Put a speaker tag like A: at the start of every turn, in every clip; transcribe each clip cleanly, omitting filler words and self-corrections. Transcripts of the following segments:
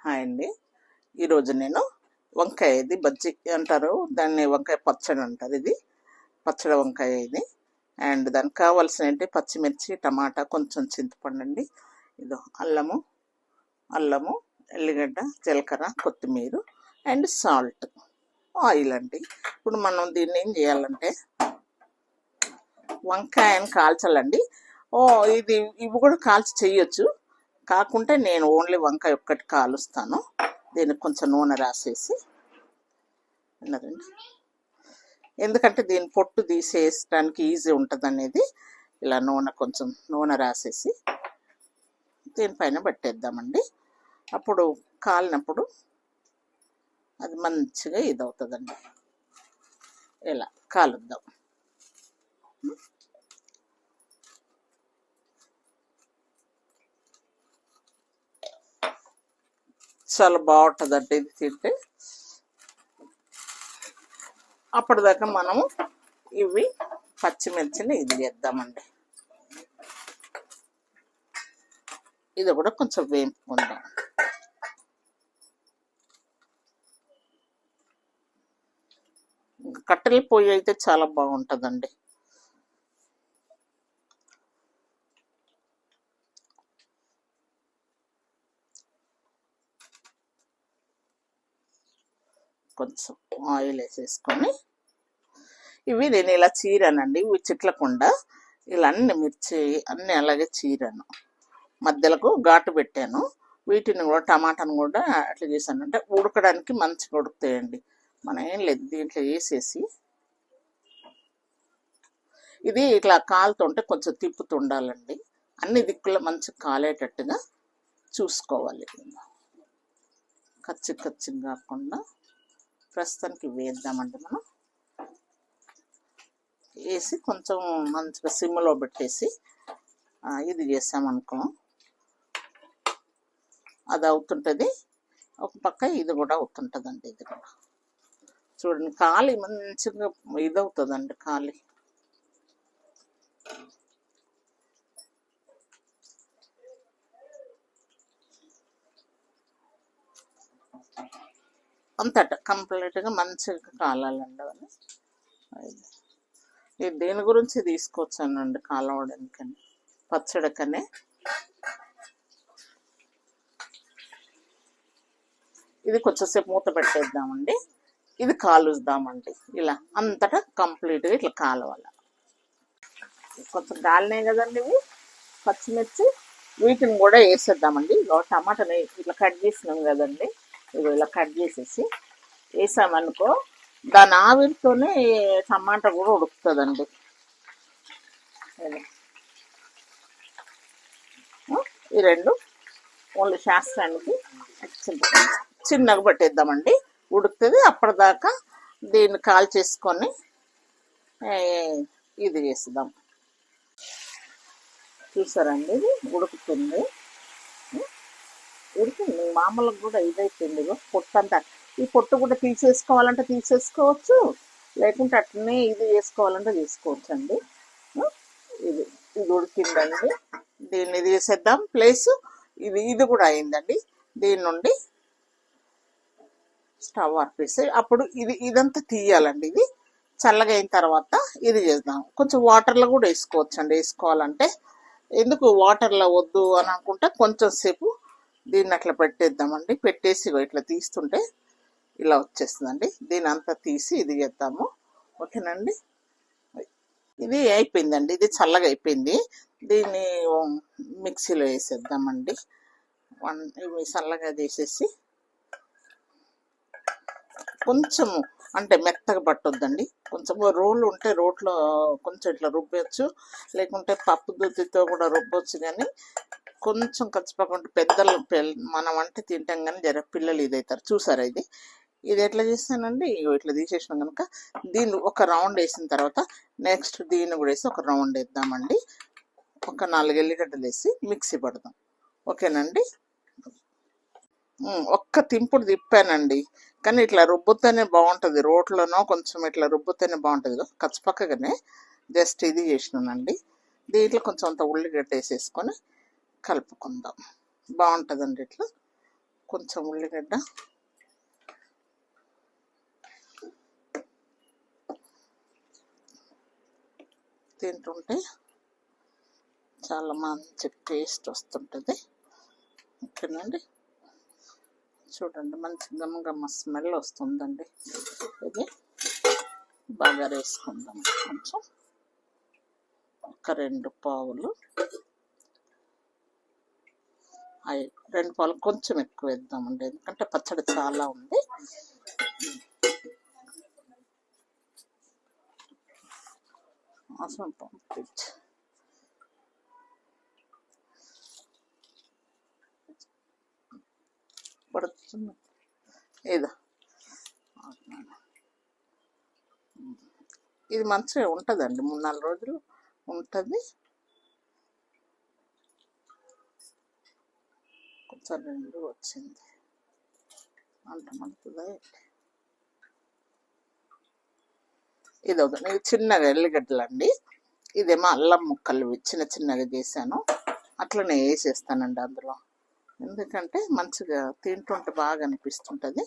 A: Hi అండి. ఈరోజు నేను వంకాయ ఇది బజ్జీ అంటారు, దాన్ని వంకాయ పచ్చడి అంటారు. ఇది పచ్చడి వంకాయ ఇది. అండ్ దానికి కావాల్సిన ఏంటి పచ్చిమిర్చి, టమాటా, కొంచెం చింతపండు అండి. ఇదో అల్లము, ఎల్లిగడ్డ, జీలకర్ర, కొత్తిమీర అండ్ సాల్ట్, ఆయిల్ అండి. ఇప్పుడు మనం దీన్ని ఏం చేయాలంటే వంకాయని కాల్చాలండి. ఇవి కూడా కాల్చి చెయ్యొచ్చు, కాకుంటే నేను ఓన్లీ వంకాయ ఒక్కటి కాలుస్తాను. దీనికి కొంచెం నూనె రాసేసి విన్నదండి, ఎందుకంటే దీని పొట్టు తీసేయడానికి ఈజీ ఉంటుంది అనేది. ఇలా కొంచెం నూనె రాసేసి దీనిపైన పెట్టేద్దామండి. అప్పుడు కాలినప్పుడు అది మంచిగా ఇదవుతుందండి. ఇలా కాలుద్దాం. చాలా బాగుంటుందండి ఇది తింటే. అప్పటిదాకా మనము ఇవి పచ్చిమిర్చిని ఇది చేద్దామండి. ఇది కూడా కొంచెం వేపుకుందాం. కట్టెల పొయ్యి అయితే చాలా బాగుంటుందండి. కొంచెం ఆయిల్ వేసేసుకొని ఇవి నేను ఇలా చీరానండి. ఇవి చిట్లకుండా ఇలా అన్ని మిర్చి అన్నీ అలాగే చీరాను, మధ్యలకు ఘాటు పెట్టాను. వీటిని కూడా టమాటాను కూడా అట్లా చేశాను, అంటే ఉడకడానికి మంచిగా ఉడుకుతాయండి. మనం ఏం లేదు, దీంట్లో వేసేసి ఇది ఇట్లా కాలుతుంటే కొంచెం తిప్పుతుండాలండి. అన్ని దిక్కులు మంచిగా కాలేటట్టుగా చూసుకోవాలి. కచ్చి కాకుండా ప్రస్తుతానికి వేద్దామండి. మనం వేసి కొంచెం మంచిగా సిమ్లో పెట్టేసి ఇది చేసామనుకో అది అవుతుంటుంది. ఒక పక్క ఇది కూడా అవుతుంటుందండి. ఇది కూడా చూడండి, కాలి మంచిగా ఇదవుతుందండి. కాలి అంతట కంప్లీట్గా మంచిగా కాలాలండి. అది ఇది దేని గురించి తీసుకొచ్చానండి కాలవడానికని, పచ్చడికనే. ఇది కొంచెంసేపు మూత పెట్టేద్దామండి. ఇది కాలుద్దామండి. ఇలా అంతటా కంప్లీట్గా ఇట్లా కాలవాలి. కొంచెం గాలినాయి కదండి ఇవి పచ్చిమిర్చి, వీటిని కూడా వేసేద్దామండి. టమాటాని ఇట్లా కట్ చేసినాం కదండి, ఇవి ఇలా కట్ చేసేసి వేసామనుకో దాని ఆవిరితోనే టమాటా కూడా ఉడుకుతుందండి. ఈ రెండు ఓన్లీ శాస్త్రానికి చిన్నగా పెట్టేద్దామండి, ఉడుకుతుంది. అప్పటిదాకా దీన్ని కాల్ చేసుకొని ఇది చేద్దాం. చూసారండి, ఇది ఉడుకుతుంది. ఉడికింది మామూలుగా కూడా ఇదైతుంది. పొట్టు అంతా, ఈ పొట్టు కూడా తీసేసుకోవాలంటే తీసేసుకోవచ్చు, లేకుంటే అట్లనే ఇది చేసుకోవాలంటే తీసుకోవచ్చు అండి. ఇది ఇది ఉడికిందండి. దీన్ని ఇది చేసేద్దాం. ప్లేస్ ఇది కూడా అయిందండి. దీని నుండి స్టవ్ ఆర్పేసి అప్పుడు ఇదంతా తీయాలండి. ఇది చల్లగా అయిన తర్వాత ఇది చేద్దాం. కొంచెం వాటర్లో కూడా వేసుకోవచ్చు అండి, వేసుకోవాలంటే. ఎందుకు వాటర్లో వద్దు అని అనుకుంటే కొంచెం సేపు దీన్ని అట్లా పెట్టేద్దామండి. పెట్టేసి ఇట్లా తీస్తుంటే ఇలా వచ్చేస్తుందండి. దీని అంతా తీసి ఇది చేద్దాము. ఓకేనండి, ఇది అయిపోయిందండి. ఇది చల్లగా అయిపోయింది. దీన్ని మిక్సీలో వేసేద్దామండి. ఇవి చల్లగా చేసేసి కొంచెము అంటే మెత్తగా పట్టొద్దండి. కొంచెం రోలు ఉంటే రోట్లో కొంచెం ఇట్లా రుబ్బచ్చు, లేకుంటే పప్పు దుద్దితో కూడా రుబ్బొచ్చు. కానీ కొంచెం ఖచ్చితంగా పెద్దలు మనం అంటే తింటాం, కానీ జర పిల్లలు ఇదవుతారు. చూసారా ఇది ఎట్లా చేస్తానండి. ఇట్లా తీసేసినాం కనుక దీన్ని ఒక రౌండ్ వేసిన తర్వాత నెక్స్ట్ దీన్ని కూడా వేసి ఒక రౌండ్ వేద్దామండి. ఒక 4 ఎల్లిగడ్డలు వేసి మిక్సీ పడదాం. ఓకేనండి, ఒక్క తింపుడు తిప్పానండి, కానీ ఇట్లా రుబ్బుతేనే బాగుంటుంది. రోట్లోనో కొంచెం ఇట్లా రుబ్బుతేనే బాగుంటుంది. కచ్చపక్కగానే జస్ట్ ఇది చేసినానండి. దీంట్లో కొంచెం అంత ఉల్లిగడ్డ వేసేసుకొని కలుపుకుందాం. బాగుంటుందండి ఇట్లా. కొంచెం ఉల్లిగడ్డ, తింటుంటే చాలా మంచి టేస్ట్ వస్తుంటుంది. ఓకేనండి, చూడండి మంచి గమ్మ స్మెల్ వస్తుందండి. ఇది బాగా వేసుకుందాం. కొంచెం ఒక 2 పావులు, 2 పావులు కొంచెం ఎక్కువ వేద్దామండి, ఎందుకంటే పచ్చడి చాలా ఉంది. అసలు పంపించి పడుతుంది ఏదో. ఇది మంచిగా ఉంటుందండి, 3-4 రోజులు ఉంటుంది. కొంచెం 2 వచ్చింది అంటమంటుందా. ఇది ఒక చిన్నగా ఎల్లిగడ్డలు అండి, ఇదేమో అల్లం ముక్కలు చిన్న చిన్నగా చేశాను. అట్లనే వేసేస్తానండి అందులో, ఎందుకంటే మంచిగా తింటుంటే బాగా అనిపిస్తుంటుంది.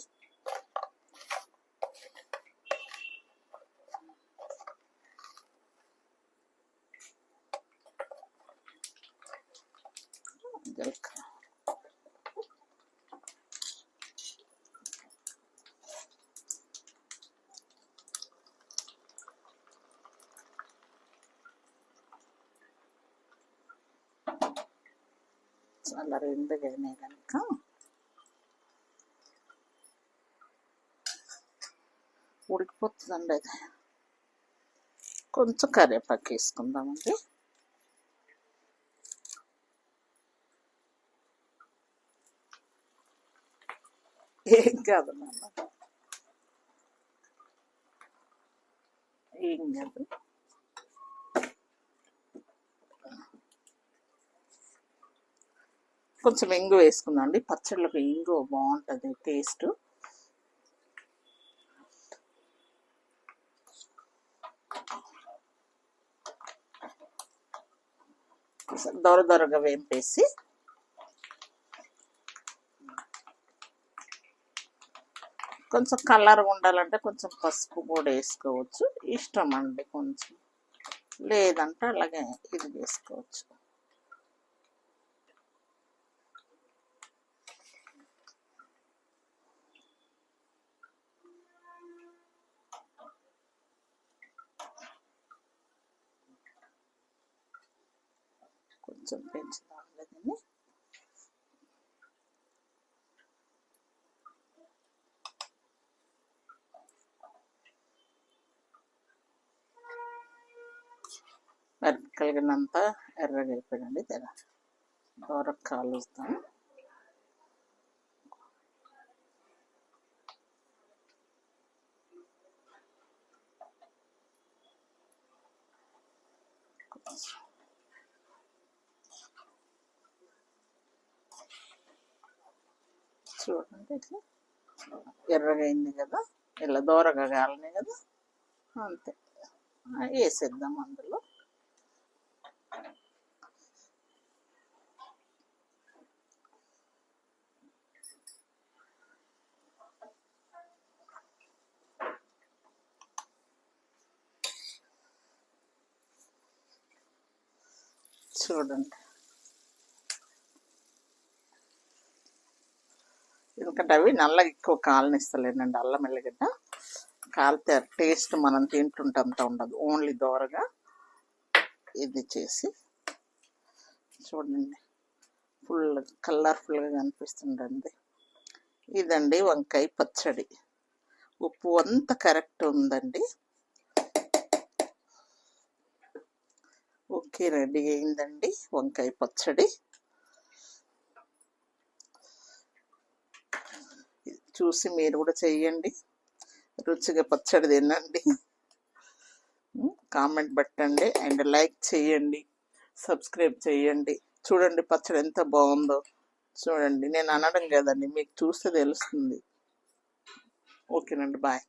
A: చాలా రెండుగా అయినాయి కనుక ఉడికిపోతుందండి. అది కొంచెం కరివేపాకు వేసుకుందామండి. ఏం కాదు నాన్న, ఏం కాదు. కొంచెం ఇంగు వేసుకుందాం అండి, పచ్చళ్ళకు ఇంగు బాగుంటుంది టేస్ట్. దొరగా వేంపేసి కొంచెం కలర్గా ఉండాలంటే కొంచెం పసుపు కూడా వేసుకోవచ్చు, ఇష్టం అండి. కొంచెం లేదంటే అలాగే ఇది వేసుకోవచ్చు. కొంచెం పెంచుదాం దీన్ని. కలిగినంత ఎర్రగా అయిపోయిందండి. తెర దూరకు కాలుస్తాం. చూడండి ఇట్లా ఎర్రగా అయింది కదా, ఇలా దూరగా కాలని కదా, అంతే. వేసేద్దాం అందులో. చూడండి, ఎందుకంటే అవి నల్లగా ఎక్కువ కాలనిస్తలేనండి. అల్లం ఎల్లిగడ్డ కాలితే టేస్ట్ మనం తింటుంటంత ఉండదు, ఓన్లీ దోరగా ఇది చేసి. చూడండి ఫుల్ కలర్ఫుల్గా కనిపిస్తుందండి. ఇదండి వంకాయ పచ్చడి. ఉప్పు అంతా కరెక్ట్ ఉందండి. ఓకే, రెడీ అయిందండి వంకాయ పచ్చడి. చూసి మీరు కూడా చెయ్యండి, రుచిగా పచ్చడి తినండి. కామెంట్ పెట్టండి అండ్ లైక్ చేయండి, సబ్స్క్రైబ్ చేయండి. చూడండి పచ్చడి ఎంత బాగుందో చూడండి. నేను అనడం కదండి, మీకు చూస్తే తెలుస్తుంది. ఓకేనండి, బాయ్.